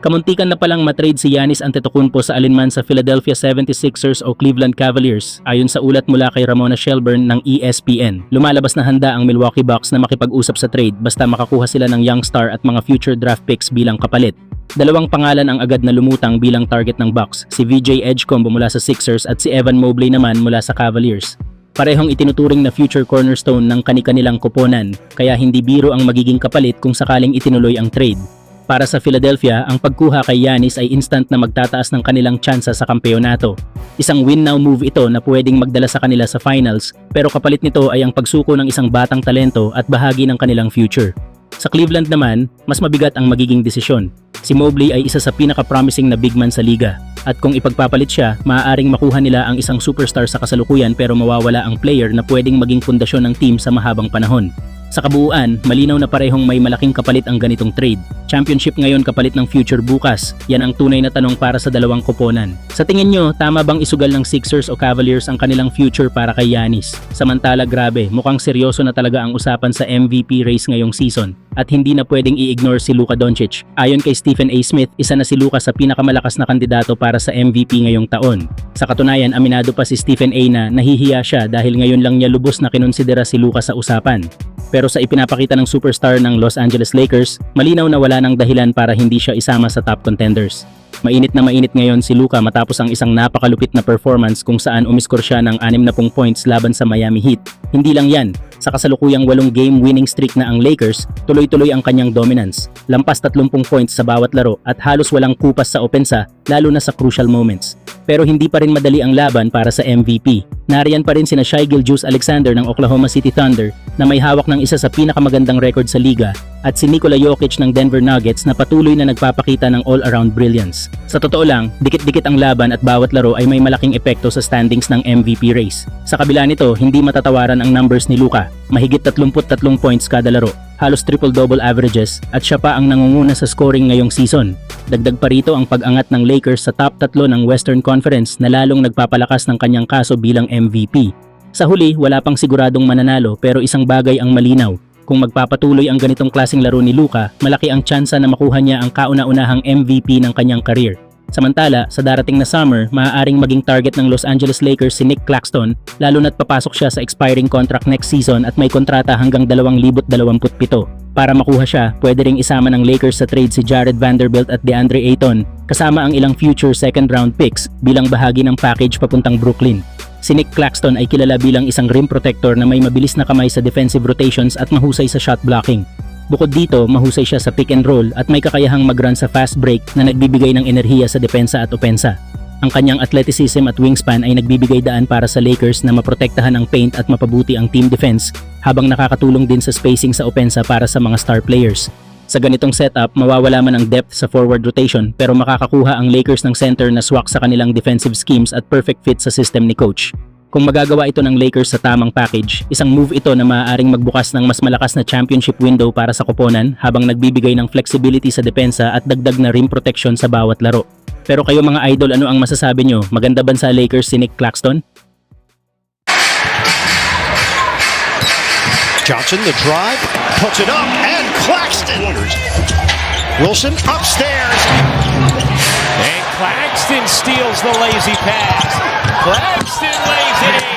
Kamuntikan na palang matrade si Giannis Antetokounmpo sa alinman sa Philadelphia 76ers o Cleveland Cavaliers ayon sa ulat mula kay Ramona Shelburne ng ESPN. Lumalabas na handa ang Milwaukee Bucks na makipag-usap sa trade basta makakuha sila ng young star at mga future draft picks bilang kapalit. Dalawang pangalan ang agad na lumutang bilang target ng Bucks, si VJ Edgecombe mula sa Sixers at si Evan Mobley naman mula sa Cavaliers. Parehong itinuturing na future cornerstone ng kani-kanilang koponan, kaya hindi biro ang magiging kapalit kung sakaling itinuloy ang trade. Para sa Philadelphia, ang pagkuha kay Giannis ay instant na magtataas ng kanilang tsansa sa kampeonato. Isang win-now move ito na pwedeng magdala sa kanila sa finals, pero kapalit nito ay ang pagsuko ng isang batang talento at bahagi ng kanilang future. Sa Cleveland naman, mas mabigat ang magiging desisyon. Si Mobley ay isa sa pinaka-promising na big man sa liga, at kung ipagpapalit siya, maaaring makuha nila ang isang superstar sa kasalukuyan pero mawawala ang player na pwedeng maging pundasyon ng team sa mahabang panahon. Sa kabuuan, malinaw na parehong may malaking kapalit ang ganitong trade. Championship ngayon kapalit ng future bukas. Yan ang tunay na tanong para sa dalawang koponan. Sa tingin nyo, tama bang isugal ng Sixers o Cavaliers ang kanilang future para kay Giannis? Samantala grabe, mukhang seryoso na talaga ang usapan sa MVP race ngayong season. At hindi na pwedeng i-ignore si Luka Doncic. Ayon kay Stephen A. Smith, isa na si Luka sa pinakamalakas na kandidato para sa MVP ngayong taon. Sa katunayan, aminado pa si Stephen A. na nahihiya siya dahil ngayon lang niya lubos na kinonsidera si Luka sa usapan. Pero sa ipinapakita ng superstar ng Los Angeles Lakers, malinaw na wala ng dahilan para hindi siya isama sa top contenders. Mainit na mainit ngayon si Luka matapos ang isang napakalupit na performance kung saan umiskor siya ng 60 points laban sa Miami Heat. Hindi lang yan, sa kasalukuyang 8 game winning streak na ang Lakers, tuloy-tuloy ang kanyang dominance. Lampas 30 points sa bawat laro at halos walang kupas sa opensa, lalo na sa crucial moments. Pero hindi pa rin madali ang laban para sa MVP. Nariyan pa rin sina Shai Gilgeous-Alexander ng Oklahoma City Thunder na may hawak ng isa sa pinakamagandang record sa liga at si Nikola Jokic ng Denver Nuggets na patuloy na nagpapakita ng all-around brilliance. Sa totoo lang, dikit-dikit ang laban at bawat laro ay may malaking epekto sa standings ng MVP race. Sa kabila nito, hindi matatawaran ang numbers ni Luka. Mahigit 33 points kada laro, halos triple-double averages at siya pa ang nangunguna sa scoring ngayong season. Dagdag pa rito ang pag-angat ng Lakers sa top 3 ng Western Conference na lalong nagpapalakas ng kanyang kaso bilang MVP. Sa huli, wala pang siguradong mananalo pero isang bagay ang malinaw. Kung magpapatuloy ang ganitong klaseng laro ni Luka, malaki ang tsansa na makuha niya ang kauna-unahang MVP ng kanyang career. Samantala, sa darating na summer, maaaring maging target ng Los Angeles Lakers si Nick Claxton, lalo na't papasok siya sa expiring contract next season at may kontrata hanggang 2027. Para makuha siya, pwede ring isama ng Lakers sa trade si Jared Vanderbilt at DeAndre Ayton, kasama ang ilang future second-round picks bilang bahagi ng package papuntang Brooklyn. Si Nick Claxton ay kilala bilang isang rim protector na may mabilis na kamay sa defensive rotations at mahusay sa shot blocking. Bukod dito, mahusay siya sa pick and roll at may kakayahang mag-run sa fast break na nagbibigay ng enerhiya sa depensa at opensa. Ang kanyang athleticism at wingspan ay nagbibigay daan para sa Lakers na maprotektahan ang paint at mapabuti ang team defense habang nakakatulong din sa spacing sa opensa para sa mga star players. Sa ganitong setup, mawawala man ang depth sa forward rotation pero makakakuha ang Lakers ng center na swak sa kanilang defensive schemes at perfect fit sa system ni coach. Kung magagawa ito ng Lakers sa tamang package, isang move ito na maaaring magbukas ng mas malakas na championship window para sa koponan habang nagbibigay ng flexibility sa depensa at dagdag na rim protection sa bawat laro. Pero kayo mga idol, ano ang masasabi nyo? Maganda ba sa Lakers si Nick Claxton? Johnson, the drive, puts it up, and Claxton! Wilson upstairs. And Claxton steals the lazy pass. Claxton lays it in.